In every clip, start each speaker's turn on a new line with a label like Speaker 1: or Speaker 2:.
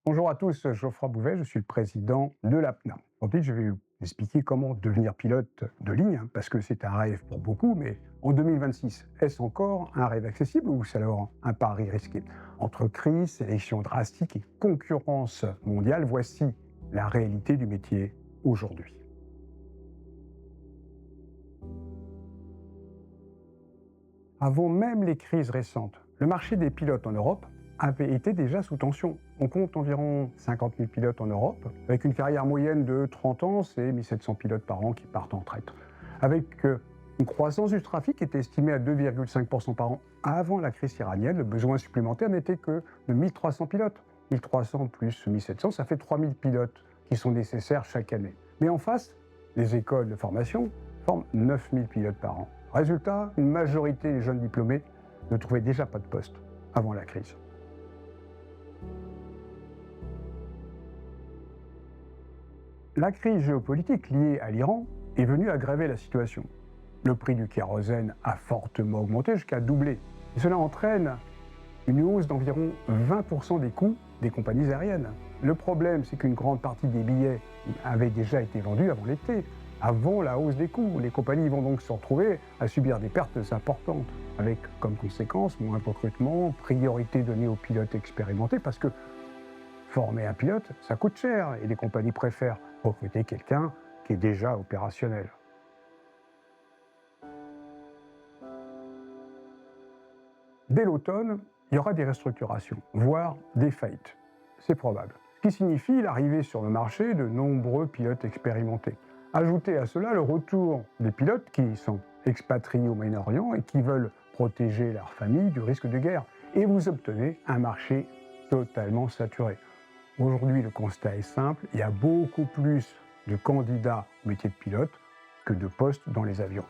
Speaker 1: Bonjour à tous, Geoffroy Bouvet, je suis le président de l'APNA. Aujourd'hui, je vais vous expliquer comment devenir pilote de ligne, parce que c'est un rêve pour beaucoup, mais en 2026, est-ce encore un rêve accessible ou c'est alors un pari risqué? Entre crise, sélection drastique et concurrence mondiale, voici la réalité du métier aujourd'hui. Avant même les crises récentes, le marché des pilotes en Europe avait été déjà sous tension. On compte environ 50 000 pilotes en Europe, avec une carrière moyenne de 30 ans, c'est 1700 pilotes par an qui partent en retraite. Avec une croissance du trafic qui était estimée à 2,5% par an avant la crise iranienne, le besoin supplémentaire n'était que de 1300 pilotes. 1300 plus 1700, ça fait 3000 pilotes qui sont nécessaires chaque année. Mais en face, les écoles de formation forment 9000 pilotes par an. Résultat, une majorité des jeunes diplômés ne trouvaient déjà pas de poste avant la crise. La crise géopolitique liée à l'Iran est venue aggraver la situation. Le prix du kérosène a fortement augmenté jusqu'à doubler. Et cela entraîne une hausse d'environ 20% des coûts des compagnies aériennes. Le problème, c'est qu'une grande partie des billets avaient déjà été vendus avant l'été, avant la hausse des coûts. Les compagnies vont donc se retrouver à subir des pertes importantes, avec comme conséquence moins de recrutement, priorité donnée aux pilotes expérimentés, parce que former un pilote, ça coûte cher, et les compagnies préfèrent recruter quelqu'un qui est déjà opérationnel. Dès l'automne, il y aura des restructurations, voire des faillites. C'est probable. Ce qui signifie l'arrivée sur le marché de nombreux pilotes expérimentés. Ajoutez à cela le retour des pilotes qui sont expatriés au Moyen-Orient et qui veulent protéger leur famille du risque de guerre. Et vous obtenez un marché totalement saturé. Aujourd'hui, le constat est simple, il y a beaucoup plus de candidats au métier de pilote que de postes dans les avions.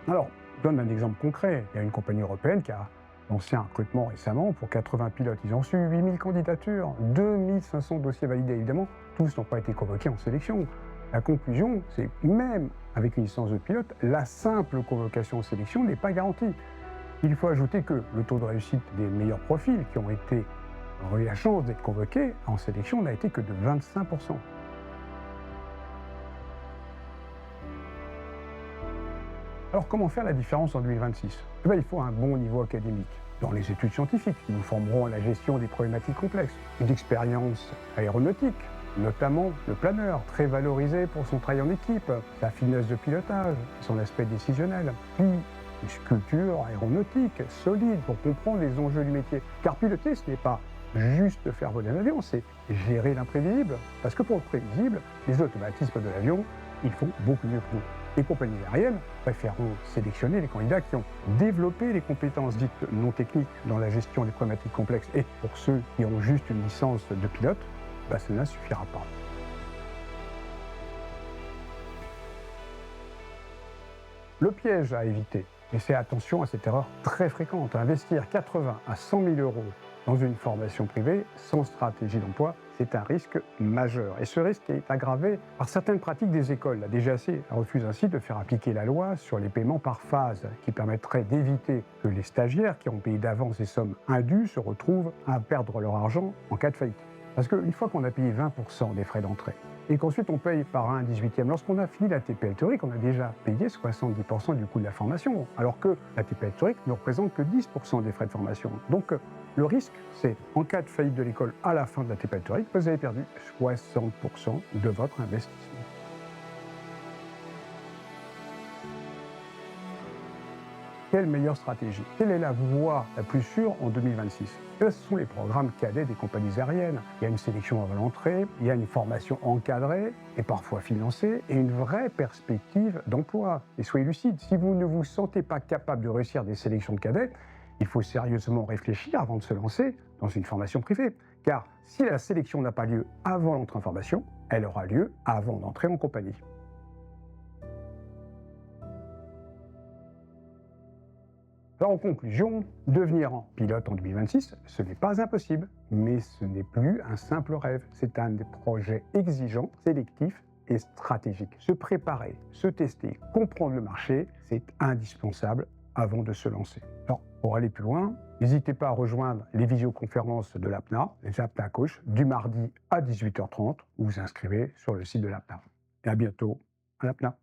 Speaker 1: Alors, je donne un exemple concret. Il y a une compagnie européenne qui a lancé un recrutement récemment pour 80 pilotes. Ils ont reçu 8000 candidatures, 2500 dossiers validés. Évidemment, tous n'ont pas été convoqués en sélection. La conclusion, c'est que même avec une licence de pilote, la simple convocation en sélection n'est pas garantie. Il faut ajouter que le taux de réussite des meilleurs profils qui ont eu la chance d'être convoqués en sélection n'a été que de 25%. Alors comment faire la différence en 2026? Il faut un bon niveau académique. Dans les études scientifiques, qui nous formeront à la gestion des problématiques complexes. Une expérience aéronautique, notamment le planeur, très valorisé pour son travail en équipe, sa finesse de pilotage, son aspect décisionnel. Puis une culture aéronautique solide pour comprendre les enjeux du métier. Car piloter, ce n'est pas juste faire voler un avion, c'est gérer l'imprévisible. Parce que pour le prévisible, les automatismes de l'avion, ils font beaucoup mieux que nous. Les compagnies aériennes préféreront sélectionner les candidats qui ont développé les compétences dites non techniques dans la gestion des problématiques complexes. Et pour ceux qui ont juste une licence de pilote, cela ne suffira pas. Le piège à éviter, et c'est attention à cette erreur très fréquente, investir 80 à 100 000 euros dans une formation privée sans stratégie d'emploi, c'est un risque majeur. Et ce risque est aggravé par certaines pratiques des écoles. La DGAC refuse ainsi de faire appliquer la loi sur les paiements par phase, qui permettrait d'éviter que les stagiaires qui ont payé d'avance des sommes indues se retrouvent à perdre leur argent en cas de faillite. Parce qu'une fois qu'on a payé 20% des frais d'entrée, et qu'ensuite on paye par 1/18e, lorsqu'on a fini la TPL théorique, on a déjà payé 70% du coût de la formation, alors que la TPL théorique ne représente que 10% des frais de formation. Donc le risque, c'est en cas de faillite de l'école à la fin de la TPL théorique, vous avez perdu 60% de votre investissement. Quelle meilleure stratégie? Quelle est la voie la plus sûre en 2026? Ce sont les programmes cadets des compagnies aériennes. Il y a une sélection avant l'entrée, il y a une formation encadrée et parfois financée, et une vraie perspective d'emploi. Et soyez lucides, si vous ne vous sentez pas capable de réussir des sélections de cadets, il faut sérieusement réfléchir avant de se lancer dans une formation privée. Car si la sélection n'a pas lieu avant l'entrée en formation, elle aura lieu avant d'entrer en compagnie. Alors en conclusion, devenir pilote en 2026, ce n'est pas impossible, mais ce n'est plus un simple rêve. C'est un projet exigeant, sélectif et stratégique. Se préparer, se tester, comprendre le marché, c'est indispensable avant de se lancer. Alors, pour aller plus loin, n'hésitez pas à rejoindre les visioconférences de l'APNA, les APNA Coach, du mardi à 18h30, où vous vous inscrivez sur le site de l'APNA. Et à bientôt à l'APNA.